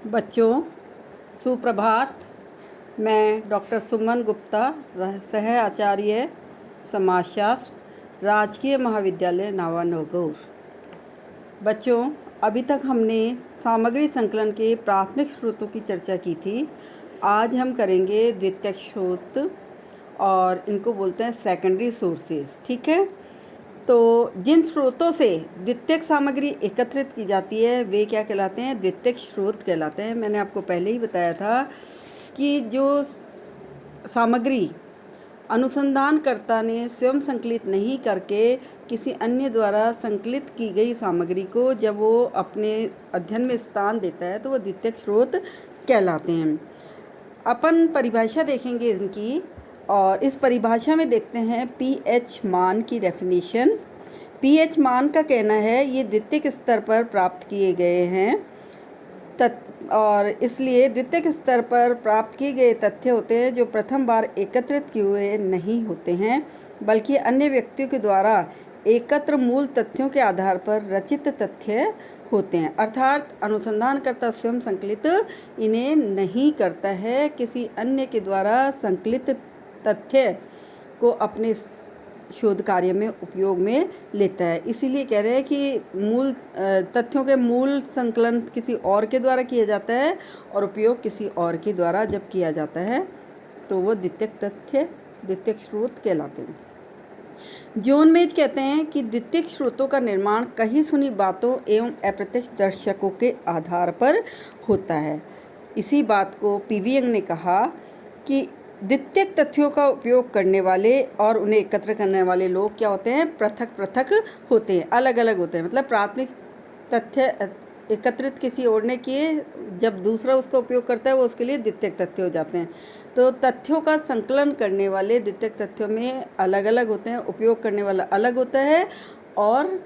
बच्चों, सुप्रभात। मैं डॉक्टर सुमन गुप्ता, सह आचार्य समाजशास्त्र, राजकीय महाविद्यालय नावानगर। बच्चों, अभी तक हमने सामग्री संकलन के प्राथमिक स्रोतों की चर्चा की थी। आज हम करेंगे द्वितीयक स्रोत और इनको बोलते हैं सेकेंडरी सोर्सेज। ठीक है। तो जिन स्रोतों से द्वितीयक सामग्री एकत्रित की जाती है वे क्या कहलाते हैं? द्वितीयक स्रोत कहलाते हैं। मैंने आपको पहले ही बताया था कि जो सामग्री अनुसंधानकर्ता ने स्वयं संकलित नहीं करके किसी अन्य द्वारा संकलित की गई सामग्री को जब वो अपने अध्ययन में स्थान देता है तो वो द्वितीयक स्रोत कहलाते हैं। अपन परिभाषा देखेंगे इनकी, और इस परिभाषा में देखते हैं पीएच मान की डेफिनेशन। पीएच मान का कहना है ये द्वितीयक स्तर पर प्राप्त किए गए हैं और इसलिए द्वितीयक स्तर पर प्राप्त किए गए तथ्य होते हैं जो प्रथम बार एकत्रित किए हुए नहीं होते हैं, बल्कि अन्य व्यक्तियों के द्वारा एकत्र मूल तथ्यों के आधार पर रचित तथ्य होते हैं। अर्थात अनुसंधानकर्ता स्वयं संकलित इन्हें नहीं करता है, किसी अन्य के द्वारा संकलित तथ्य को अपने शोध कार्य में उपयोग में लेता है। इसीलिए कह रहे हैं कि मूल तथ्यों के मूल संकलन किसी और के द्वारा किया जाता है और उपयोग किसी और के द्वारा जब किया जाता है तो वो द्वितीयक स्रोत कहलाते हैं। जॉन मेज कहते हैं कि द्वितीयक स्रोतों का निर्माण कही सुनी बातों एवं अप्रत्यक्ष दर्शकों के आधार पर होता है। इसी बात को पीवी यंग ने कहा कि द्वितीयक तथ्यों का उपयोग करने वाले और उन्हें एकत्र करने वाले लोग क्या होते हैं? पृथक पृथक होते हैं, अलग अलग होते हैं। मतलब प्राथमिक तथ्य एकत्रित किसी और ने किए, जब दूसरा उसका उपयोग करता है वो उसके लिए द्वितीयक तथ्य हो जाते हैं। तो तथ्यों का संकलन करने वाले द्वितीयक तथ्यों में अलग अलग होते हैं, उपयोग करने वाला अलग होता है और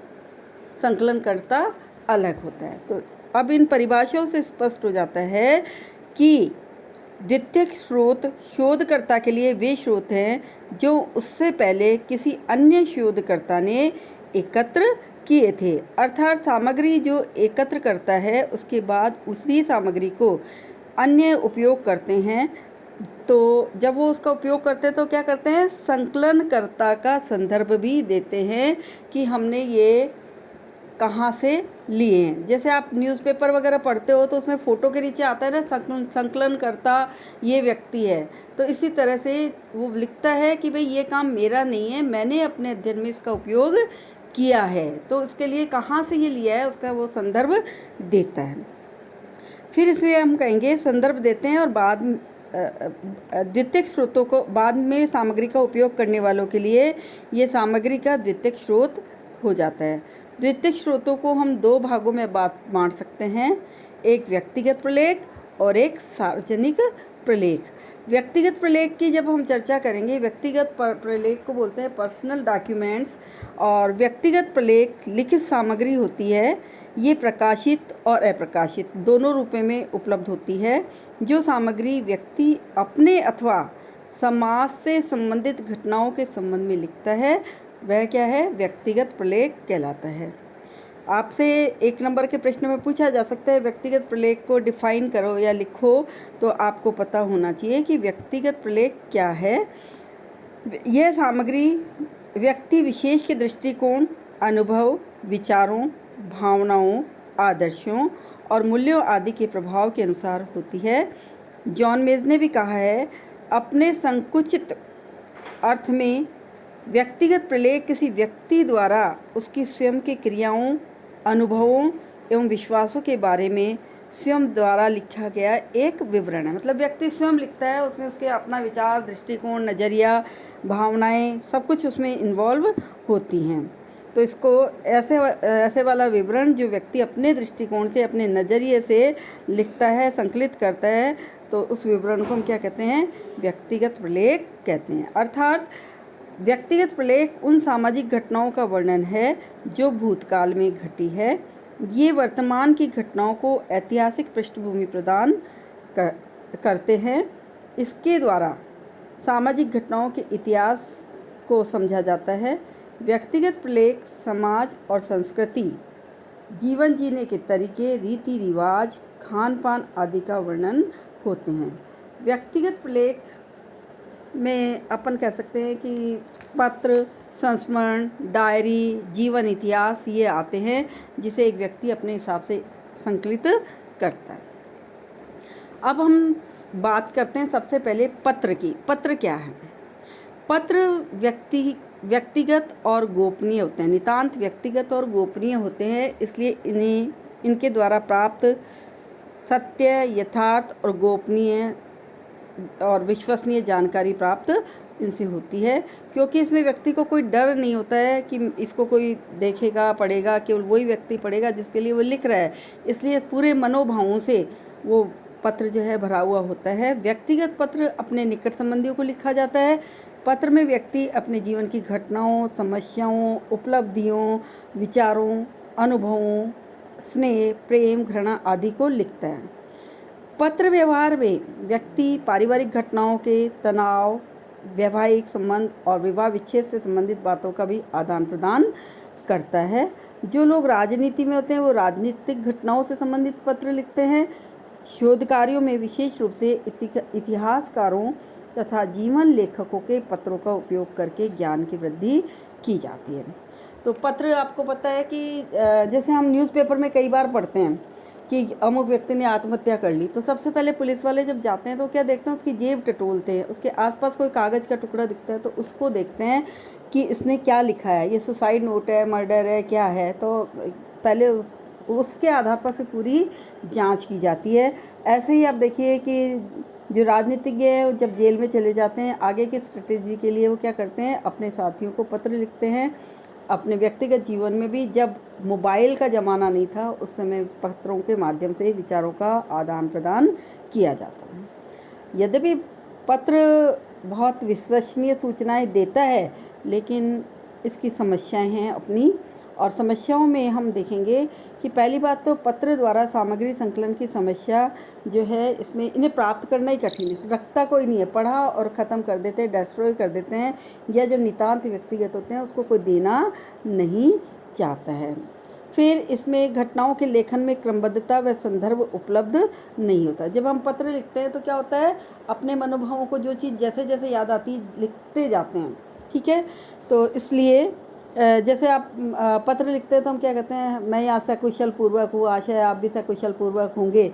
संकलनकर्ता अलग होता है। तो अब इन परिभाषाओं से स्पष्ट हो जाता है कि द्वितीयक स्रोत शोधकर्ता के लिए वे स्रोत हैं जो उससे पहले किसी अन्य शोधकर्ता ने एकत्र किए थे। अर्थात सामग्री जो एकत्र करता है उसके बाद उसी सामग्री को अन्य उपयोग करते हैं। तो जब वो उसका उपयोग करते हैं तो क्या करते हैं? संकलनकर्ता का संदर्भ भी देते हैं कि हमने ये कहाँ से लिए हैं। जैसे आप न्यूज़पेपर वगैरह पढ़ते हो तो उसमें फ़ोटो के नीचे आता है ना, संकलनकर्ता ये व्यक्ति है। तो इसी तरह से वो लिखता है कि भाई ये काम मेरा नहीं है, मैंने अपने अध्ययन में इसका उपयोग किया है। तो इसके लिए कहाँ से ये लिया है उसका वो संदर्भ देता है। फिर इसमें हम कहेंगे संदर्भ देते हैं और बाद द्वितीयक स्रोतों को बाद में सामग्री का उपयोग करने वालों के लिए ये सामग्री का द्वितीयक स्रोत हो जाता है। द्वितीयक स्रोतों को हम दो भागों में बांट सकते हैं, एक व्यक्तिगत प्रलेख और एक सार्वजनिक प्रलेख। व्यक्तिगत प्रलेख की जब हम चर्चा करेंगे, व्यक्तिगत प्रलेख को बोलते हैं पर्सनल डॉक्यूमेंट्स, और व्यक्तिगत प्रलेख लिखित सामग्री होती है। ये प्रकाशित और अप्रकाशित दोनों रूपों में उपलब्ध होती है। जो सामग्री व्यक्ति अपने अथवा समाज से संबंधित घटनाओं के संबंध में लिखता है वह क्या है? व्यक्तिगत प्रलेख कहलाता है। आपसे 1 नंबर के प्रश्न में पूछा जा सकता है व्यक्तिगत प्रलेख को डिफाइन करो या लिखो, तो आपको पता होना चाहिए कि व्यक्तिगत प्रलेख क्या है। यह सामग्री व्यक्ति विशेष के दृष्टिकोण, अनुभव, विचारों, भावनाओं, आदर्शों और मूल्यों आदि के प्रभाव के अनुसार होती है। जॉन मेज ने भी कहा है, अपने संकुचित अर्थ में व्यक्तिगत प्रलेख किसी व्यक्ति द्वारा उसकी स्वयं की क्रियाओं, अनुभवों एवं विश्वासों के बारे में स्वयं द्वारा लिखा गया एक विवरण है। मतलब व्यक्ति स्वयं लिखता है, उसमें उसके अपना विचार, दृष्टिकोण, नज़रिया, भावनाएं सब कुछ उसमें इन्वॉल्व होती हैं। तो इसको ऐसे वाला विवरण जो व्यक्ति अपने दृष्टिकोण से, अपने नज़रिए से लिखता है, संकलित करता है, तो उस विवरण को हम क्या कहते हैं? व्यक्तिगत प्रलेख कहते हैं। अर्थात व्यक्तिगत प्रलेख उन सामाजिक घटनाओं का वर्णन है जो भूतकाल में घटी है। ये वर्तमान की घटनाओं को ऐतिहासिक पृष्ठभूमि प्रदान करते हैं। इसके द्वारा सामाजिक घटनाओं के इतिहास को समझा जाता है। व्यक्तिगत प्रलेख समाज और संस्कृति, जीवन जीने के तरीके, रीति रिवाज, खान पान आदि का वर्णन होते हैं। व्यक्तिगत प्रलेख में अपन कह सकते हैं कि पत्र, संस्मरण, डायरी, जीवन इतिहास ये आते हैं, जिसे एक व्यक्ति अपने हिसाब से संकलित करता है। अब हम बात करते हैं सबसे पहले पत्र की। पत्र क्या है? पत्र व्यक्तिगत और गोपनीय होते हैं, नितांत व्यक्तिगत और गोपनीय होते हैं, इसलिए इनके द्वारा प्राप्त सत्य, यथार्थ और गोपनीय और विश्वसनीय जानकारी प्राप्त इनसे होती है, क्योंकि इसमें व्यक्ति को कोई डर नहीं होता है कि इसको कोई देखेगा, पढ़ेगा, केवल वही व्यक्ति पढ़ेगा जिसके लिए वो लिख रहा है, इसलिए पूरे मनोभावों से वो पत्र जो है भरा हुआ होता है। व्यक्तिगत पत्र अपने निकट संबंधियों को लिखा जाता है। पत्र में व्यक्ति अपने जीवन की घटनाओं, समस्याओं, उपलब्धियों, विचारों, अनुभवों, स्नेह, प्रेम, घृणा आदि को लिखता है। पत्र व्यवहार में व्यक्ति पारिवारिक घटनाओं के तनाव, वैवाहिक संबंध और विवाह विच्छेद से संबंधित बातों का भी आदान प्रदान करता है। जो लोग राजनीति में होते हैं वो राजनीतिक घटनाओं से संबंधित पत्र लिखते हैं। शोध कार्यों में विशेष रूप से इतिहासकारों तथा जीवन लेखकों के पत्रों का उपयोग करके ज्ञान की वृद्धि की जाती है। तो पत्र आपको पता है कि जैसे हम न्यूज़पेपर में कई बार पढ़ते हैं कि अमुक व्यक्ति ने आत्महत्या कर ली, तो सबसे पहले पुलिस वाले जब जाते हैं तो क्या देखते हैं, उसकी जेब टटोलते हैं, उसके आसपास कोई कागज़ का टुकड़ा दिखता है तो उसको देखते हैं कि इसने क्या लिखा है, ये सुसाइड नोट है, मर्डर है, क्या है। तो पहले उसके आधार पर फिर पूरी जांच की जाती है। ऐसे ही आप देखिए कि जो राजनीतिज्ञ हैं जब जेल में चले जाते हैं, आगे की स्ट्रेटेजी के लिए वो क्या करते हैं, अपने साथियों को पत्र लिखते हैं। अपने व्यक्तिगत जीवन में भी जब मोबाइल का ज़माना नहीं था, उस समय पत्रों के माध्यम से विचारों का आदान प्रदान किया जाता है। यद्यपि पत्र बहुत विश्वसनीय सूचनाएं देता है, लेकिन इसकी समस्याएं हैं अपनी, और समस्याओं में हम देखेंगे कि पहली बात तो पत्र द्वारा सामग्री संकलन की समस्या जो है, इसमें इन्हें प्राप्त करना ही कठिन है, रखता कोई नहीं है, पढ़ा और ख़त्म कर देते हैं, डिस्ट्रॉय कर देते हैं, या जो नितांत व्यक्तिगत होते हैं उसको कोई देना नहीं चाहता है। फिर इसमें घटनाओं के लेखन में क्रमबद्धता व संदर्भ उपलब्ध नहीं होता। जब हम पत्र लिखते हैं तो क्या होता है, अपने मनोभावों को जो चीज़ जैसे जैसे याद आती लिखते जाते हैं, ठीक है। तो इसलिए जैसे आप पत्र लिखते हैं तो हम क्या कहते हैं, मैं यहाँ सकुशल पूर्वक हूँ, आशा है आप भी सकुशल पूर्वक होंगे।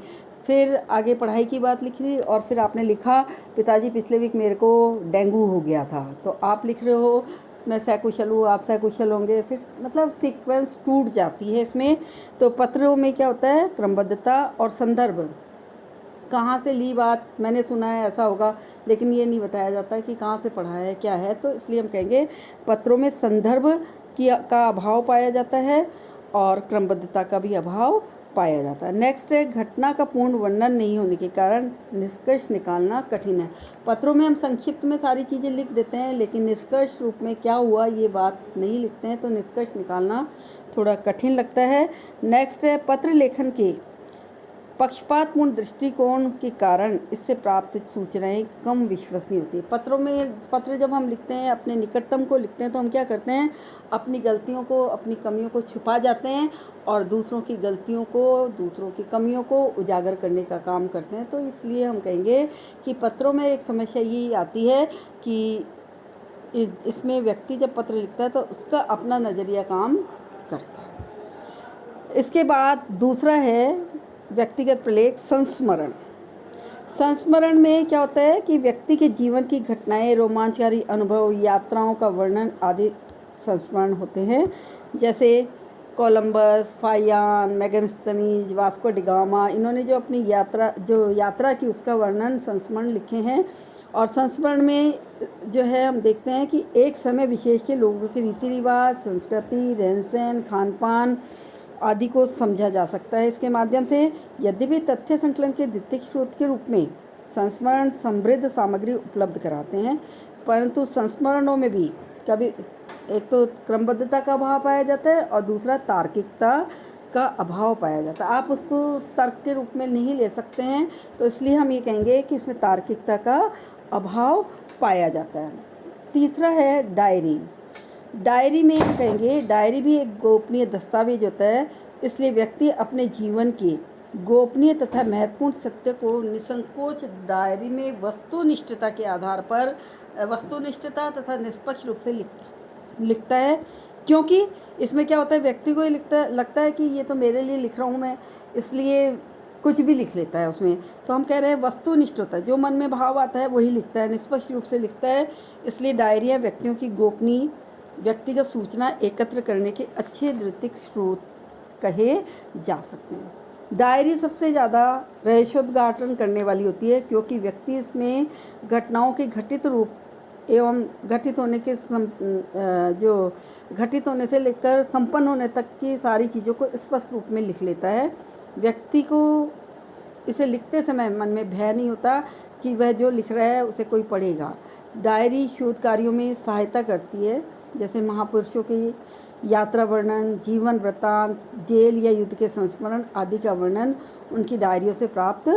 फिर आगे पढ़ाई की बात लिखी और फिर आपने लिखा, पिताजी पिछले वीक मेरे को डेंगू हो गया था, तो आप लिख रहे हो मैं सकुशल हूँ, आप सकुशल होंगे, फिर मतलब सीक्वेंस टूट जाती है इसमें। तो पत्रों में क्या होता है, क्रमबद्धता और संदर्भ, कहाँ से ली बात, मैंने सुना है ऐसा होगा, लेकिन ये नहीं बताया जाता कि कहाँ से पढ़ा है, क्या है। तो इसलिए हम कहेंगे पत्रों में संदर्भ का अभाव पाया जाता है और क्रमबद्धता का भी अभाव पाया जाता है। नेक्स्ट है, घटना का पूर्ण वर्णन नहीं होने के कारण निष्कर्ष निकालना कठिन है। पत्रों में हम संक्षिप्त में सारी चीज़ें लिख देते हैं, लेकिन निष्कर्ष रूप में क्या हुआ ये बात नहीं लिखते हैं, तो निष्कर्ष निकालना थोड़ा कठिन लगता है। नेक्स्ट है, पत्र लेखन के पक्षपातपूर्ण दृष्टिकोण के कारण इससे प्राप्त सूचनाएं कम विश्वसनीय होती है। पत्र जब हम लिखते हैं, अपने निकटतम को लिखते हैं, तो हम क्या करते हैं, अपनी गलतियों को, अपनी कमियों को छुपा जाते हैं और दूसरों की गलतियों को, दूसरों की कमियों को उजागर करने का काम करते हैं। तो इसलिए हम कहेंगे कि पत्रों में एक समस्या ये आती है कि इसमें व्यक्ति जब पत्र लिखता है तो उसका अपना नज़रिया काम करता है। इसके बाद दूसरा है व्यक्तिगत प्रलेख संस्मरण। संस्मरण में क्या होता है कि व्यक्ति के जीवन की घटनाएं, रोमांचकारी अनुभव, यात्राओं का वर्णन आदि संस्मरण होते हैं। जैसे कोलंबस, फायान, मैगस्थनीज, वास्को डिगामा, इन्होंने जो अपनी यात्रा की उसका वर्णन संस्मरण लिखे हैं। और संस्मरण में जो है हम देखते हैं कि एक समय विशेष के लोगों के रीति रिवाज, संस्कृति, रहन सहन, खान पान आदि को समझा जा सकता है इसके माध्यम से। यद्यपि तथ्य संकलन के द्वितीयक स्रोत के रूप में संस्मरण समृद्ध सामग्री उपलब्ध कराते हैं, परंतु संस्मरणों में भी कभी एक तो क्रमबद्धता का अभाव पाया जाता है और दूसरा तार्किकता का अभाव पाया जाता है। आप उसको तर्क के रूप में नहीं ले सकते हैं, तो इसलिए हम ये कहेंगे कि इसमें तार्किकता का अभाव पाया जाता है। तीसरा है डायरी। डायरी में हम कहेंगे, डायरी भी एक गोपनीय दस्तावेज होता है, इसलिए व्यक्ति अपने जीवन के गोपनीय तथा महत्वपूर्ण सत्य को निसंकोच डायरी में वस्तुनिष्ठता के आधार पर वस्तुनिष्ठता तथा निष्पक्ष रूप से लिखता है, क्योंकि इसमें क्या होता है, व्यक्ति को ये लगता है कि ये तो मेरे लिए लिख रहा हूँ मैं, इसलिए कुछ भी लिख लेता है उसमें। तो हम कह रहे हैं वस्तुनिष्ठ होता है, जो मन में भाव आता है वही लिखता है, निष्पक्ष रूप से लिखता है। इसलिए डायरियाँ व्यक्तियों की गोपनीय व्यक्तिगत सूचना एकत्र करने के अच्छे द्वितीयक स्रोत कहे जा सकते हैं। डायरी सबसे ज़्यादा रहस्योद्घाटन करने वाली होती है, क्योंकि व्यक्ति इसमें घटनाओं के घटित रूप एवं घटित होने से लेकर संपन्न होने तक की सारी चीज़ों को स्पष्ट रूप में लिख लेता है। व्यक्ति को इसे लिखते समय मन में भय नहीं होता कि वह जो लिख रहा है उसे कोई पढ़ेगा। डायरी शोध कार्यों में सहायता करती है, जैसे महापुरुषों की यात्रा वर्णन, जीवन वृत्तांत, जेल या युद्ध के संस्मरण आदि का वर्णन उनकी डायरियों से प्राप्त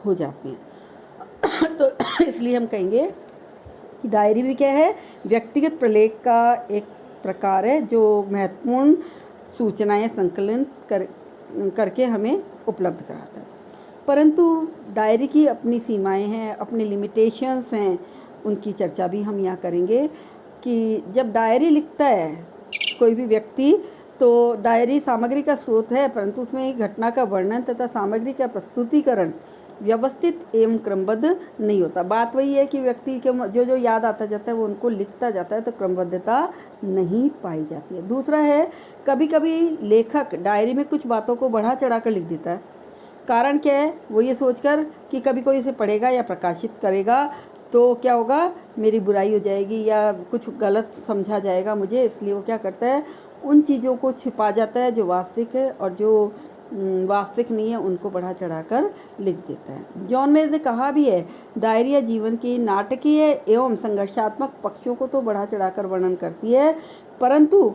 हो जाते हैं। तो इसलिए हम कहेंगे कि डायरी भी क्या है, व्यक्तिगत प्रलेख का एक प्रकार है जो महत्वपूर्ण सूचनाएं संकलन करके हमें उपलब्ध कराता है। परंतु डायरी की अपनी सीमाएं हैं, अपनी लिमिटेशंस हैं, उनकी चर्चा भी हम यहाँ करेंगे कि जब डायरी लिखता है कोई भी व्यक्ति, तो डायरी सामग्री का स्रोत है, परंतु उसमें घटना का वर्णन तथा सामग्री का प्रस्तुतिकरण व्यवस्थित एवं क्रमबद्ध नहीं होता। बात वही है कि व्यक्ति के जो याद आता जाता है वो उनको लिखता जाता है, तो क्रमबद्धता नहीं पाई जाती है। दूसरा है, कभी कभी लेखक डायरी में कुछ बातों को बढ़ा चढ़ा कर लिख देता है। कारण क्या है, वो ये सोचकर कि कभी कोई इसे पढ़ेगा या प्रकाशित करेगा तो क्या होगा, मेरी बुराई हो जाएगी या कुछ गलत समझा जाएगा मुझे, इसलिए वो क्या करता है, उन चीज़ों को छिपा जाता है जो वास्तविक है, और जो वास्तविक नहीं है उनको बढ़ा चढ़ा कर लिख देता है। जॉन मेज ने कहा भी है, डायरिया जीवन की नाटकीय एवं संघर्षात्मक पक्षों को तो बढ़ा चढ़ा कर वर्णन करती है, परंतु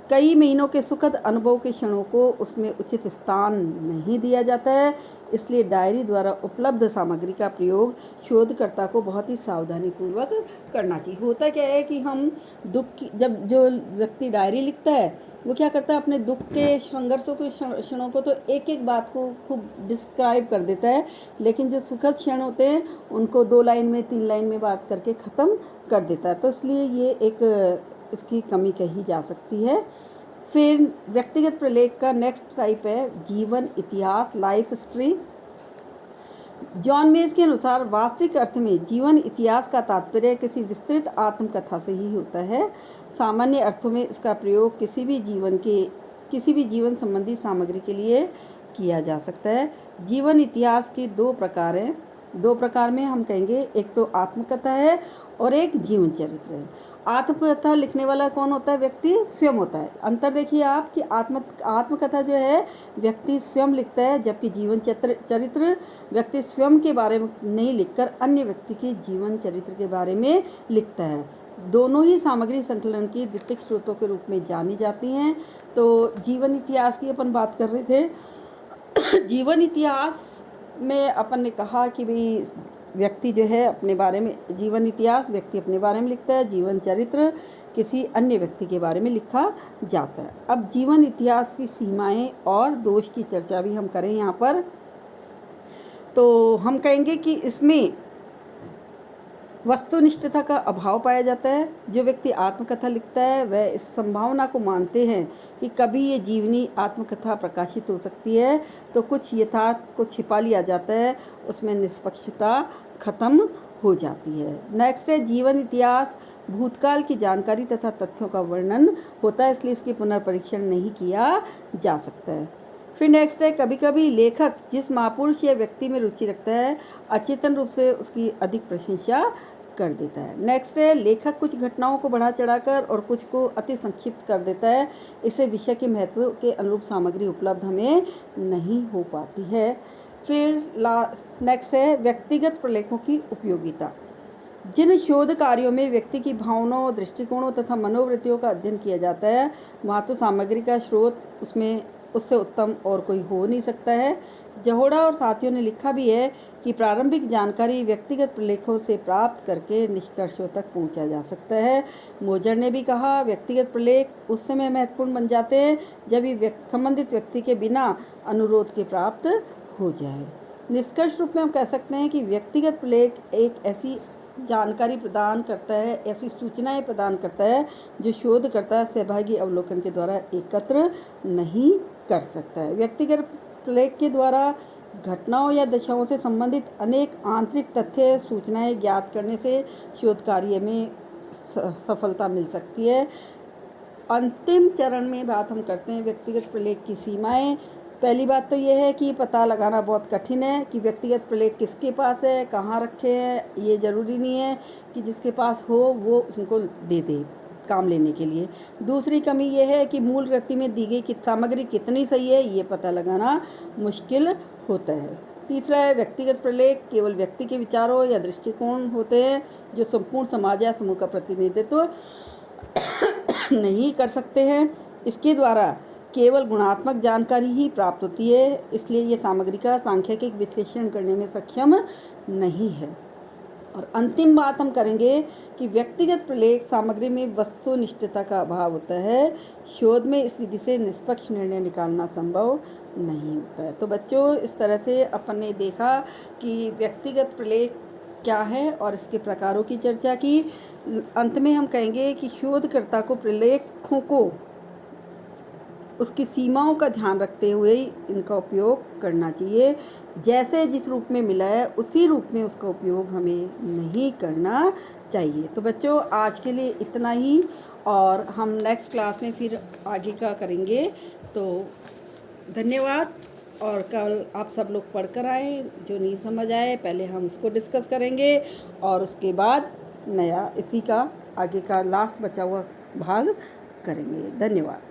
कई महीनों के सुखद अनुभव के क्षणों को उसमें उचित स्थान नहीं दिया जाता है। इसलिए डायरी द्वारा उपलब्ध सामग्री का प्रयोग शोधकर्ता को बहुत ही सावधानीपूर्वक करना चाहिए। होता क्या है कि हम जब जो व्यक्ति डायरी लिखता है वो क्या करता है, अपने दुख के संघर्षों के क्षणों को तो एक एक बात को खूब डिस्क्राइब कर देता है, लेकिन जो सुखद क्षण होते हैं उनको 2 लाइन में 3 लाइन में बात करके ख़त्म कर देता है। तो इसलिए ये एक इसकी कमी कही जा सकती है। फिर व्यक्तिगत प्रलेख का नेक्स्ट टाइप है जीवन इतिहास, लाइफ हिस्ट्री। जॉन मेज के अनुसार वास्तविक अर्थ में जीवन इतिहास का तात्पर्य किसी विस्तृत आत्मकथा से ही होता है। सामान्य अर्थों में इसका प्रयोग किसी भी जीवन संबंधी सामग्री के लिए किया जा सकता है। जीवन इतिहास के 2 प्रकार हैं। 2 प्रकार में हम कहेंगे, एक तो आत्मकथा है और एक जीवन चरित्र है। आत्मकथा लिखने वाला कौन होता है, व्यक्ति स्वयं होता है। अंतर देखिए आप कि आत्मकथा जो है व्यक्ति स्वयं लिखता है, जबकि जीवन चरित्र व्यक्ति स्वयं के बारे में नहीं लिखकर अन्य व्यक्ति के जीवन चरित्र के बारे में लिखता है। दोनों ही सामग्री संकलन की द्वितीयक स्रोतों के रूप में जानी जाती हैं। तो जीवन इतिहास की अपन बात कर रहे थे। जीवन इतिहास में अपन ने कहा कि भाई व्यक्ति जो है अपने बारे में, जीवन इतिहास व्यक्ति अपने बारे में लिखता है, जीवन चरित्र किसी अन्य व्यक्ति के बारे में लिखा जाता है। अब जीवन इतिहास की सीमाएं और दोष की चर्चा भी हम करें यहाँ पर, तो हम कहेंगे कि इसमें वस्तुनिष्ठता का अभाव पाया जाता है। जो व्यक्ति आत्मकथा लिखता है वह इस संभावना को मानते हैं कि कभी ये जीवनी आत्मकथा प्रकाशित हो सकती है, तो कुछ यथार्थ को छिपा लिया जाता है, उसमें निष्पक्षता खत्म हो जाती है। नेक्स्ट है जीवन इतिहास, भूतकाल की जानकारी तथा तथ्यों का वर्णन होता है, इसलिए इसकी पुनर्परीक्षण नहीं किया जा सकता है। फिर नेक्स्ट है, कभी कभी लेखक जिस महापुरुष या व्यक्ति में रुचि रखता है अचेतन रूप से उसकी अधिक प्रशंसा कर देता है। नेक्स्ट है, लेखक कुछ घटनाओं को बढ़ा चढ़ाकर और कुछ को अति संक्षिप्त कर देता है, इससे विषय के महत्व के अनुरूप सामग्री उपलब्ध हमें नहीं हो पाती है। फिर नेक्स्ट है व्यक्तिगत प्रलेखों की उपयोगिता। जिन शोध कार्यों में व्यक्ति की भावनाओं, दृष्टिकोणों तथा मनोवृत्तियों का अध्ययन किया जाता है वहाँ तो सामग्री का स्रोत उससे उत्तम और कोई हो नहीं सकता है। जहोड़ा और साथियों ने लिखा भी है कि प्रारंभिक जानकारी व्यक्तिगत प्रलेखों से प्राप्त करके निष्कर्षों तक पहुंचा जा सकता है। मोजर ने भी कहा, व्यक्तिगत प्रलेख उस समय महत्वपूर्ण बन जाते हैं जब ये संबंधित व्यक्ति के बिना अनुरोध के प्राप्त हो जाए। निष्कर्ष रूप में हम कह सकते हैं कि व्यक्तिगत प्रलेख एक ऐसी जानकारी प्रदान करता है, ऐसी सूचनाएं प्रदान करता है जो शोधकर्ता सहभागी अवलोकन के द्वारा एकत्र नहीं कर सकता है। व्यक्तिगत प्रलेख के द्वारा घटनाओं या दशाओं से संबंधित अनेक आंतरिक तथ्य सूचनाएं ज्ञात करने से शोध कार्य में सफलता मिल सकती है। अंतिम चरण में बात हम करते हैं व्यक्तिगत प्रलेख की सीमाएं। पहली बात तो यह है कि पता लगाना बहुत कठिन है कि व्यक्तिगत प्रलेख किसके पास है, कहाँ रखे हैं। ये ज़रूरी नहीं है कि जिसके पास हो वो उनको दे दे काम लेने के लिए। दूसरी कमी यह है कि मूल कृति में दी गई सामग्री कितनी सही है, ये पता लगाना मुश्किल होता है। तीसरा है व्यक्तिगत प्रलेख केवल व्यक्ति के विचारों या दृष्टिकोण होते हैं जो संपूर्ण समाज या समूह का प्रतिनिधित्व नहीं कर सकते हैं। इसके द्वारा केवल गुणात्मक जानकारी ही प्राप्त होती है, इसलिए ये सामग्री का सांख्यिकी विश्लेषण करने में सक्षम नहीं है। और अंतिम बात हम करेंगे कि व्यक्तिगत प्रलेख सामग्री में वस्तुनिष्ठता का अभाव होता है। शोध में इस विधि से निष्पक्ष निर्णय निकालना संभव नहीं होता है। तो बच्चों, इस तरह से अपन ने देखा कि व्यक्तिगत प्रलेख क्या है और इसके प्रकारों की चर्चा की। अंत में हम कहेंगे कि शोधकर्ता को प्रलेखों को उसकी सीमाओं का ध्यान रखते हुए ही इनका उपयोग करना चाहिए। जैसे जिस रूप में मिला है उसी रूप में उसका उपयोग हमें नहीं करना चाहिए। तो बच्चों, आज के लिए इतना ही, और हम नेक्स्ट क्लास में फिर आगे का करेंगे। तो धन्यवाद। और कल आप सब लोग पढ़ कर आए, जो नहीं समझ आए पहले हम उसको डिस्कस करेंगे और उसके बाद नया इसी का आगे का लास्ट बचा हुआ भाग करेंगे। धन्यवाद।